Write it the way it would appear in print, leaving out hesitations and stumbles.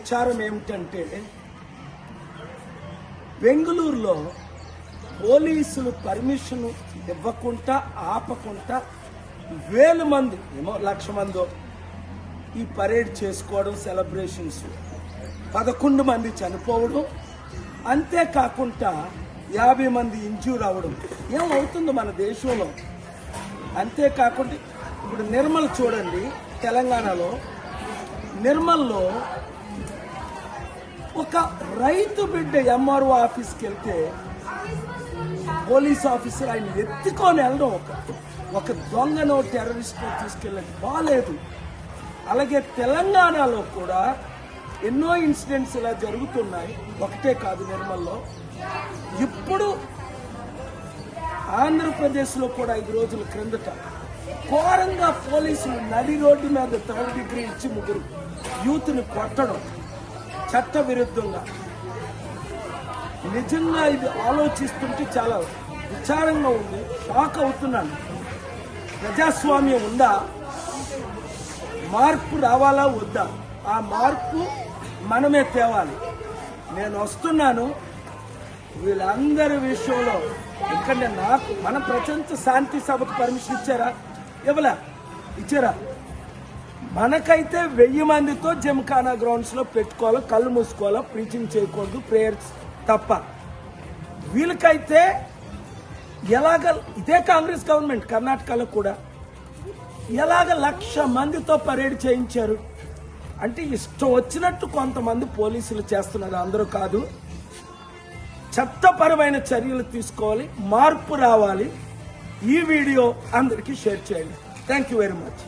విచారం ఏమిటంటే బెంగళూరులో పోలీసులు పర్మిషన్ ఇవ్వకుండా ఆపకుండా వేల మంది ఏమో 1,00,000 మందో ఈ పరేడ్ చేసుకోవడం, సెలబ్రేషన్స్, 11 మంది చనిపోవడం, అంతేకాకుండా 50 మంది ఇంజ్యూర్ అవ్వడం ఏమవుతుంది మన దేశంలో. అంతేకాకుండా ఇప్పుడు నిర్మల్ చూడండి, తెలంగాణలో నిర్మల్లో ఒక రైతు బిడ్డ ఎంఆర్ఓ ఆఫీస్కి వెళ్తే పోలీస్ ఆఫీసర్ ఆయన ఎత్తుకొని వెళ్ళడం, ఒక దొంగనో టెర్రరిస్ట్నో తీసుకెళ్ళడం బాగాలేదు. అలాగే తెలంగాణలో కూడా ఎన్నో ఇన్సిడెంట్స్ ఇలా జరుగుతున్నాయి, ఒకటే కాదు నిర్మల్లో. ఇప్పుడు ఆంధ్రప్రదేశ్లో కూడా 5 రోజుల క్రిందట ఘోరంగా పోలీసులు నడి రోడ్డు మీద 3rd డిగ్రీ ఇచ్చి 3 యూత్ని కొట్టడం చట్ట విరుద్ధంగా. నిజంగా ఇది ఆలోచిస్తుంటే చాలా విచారంగా ఉంది, షాక్ అవుతున్నాను. ప్రజాస్వామ్యం ఉందా? మార్పు రావాలా వద్దా? ఆ మార్పు మనమే తేవాలి. నేను వస్తున్నాను వీళ్ళందరి విషయంలో. ఎందుకంటే నాకు మన ప్రపంచ శాంతి సభకు పర్మిషన్ ఇచ్చారా? మనకైతే 1000 మందితో జిమ్ఖానా గ్రౌండ్స్ లో పెట్టుకోవాలో, కళ్ళు మూసుకోవాలో, ప్రీచింగ్ చేయకూడదు, ప్రేయర్స్ తప్ప. వీళ్ళకైతే ఎలాగ, ఇదే కాంగ్రెస్ గవర్నమెంట్ కర్ణాటకలో కూడా ఎలాగ 1,00,000 మందితో పరేడ్ చేయించారు అంటే ఇష్టం వచ్చినట్టు కొంతమంది పోలీసులు చేస్తున్నారు, అందరూ కాదు. చట్టపరమైన చర్యలు తీసుకోవాలి, మార్పు రావాలి. ఈ వీడియో అందరికీ షేర్ చేయండి. Thank you very much.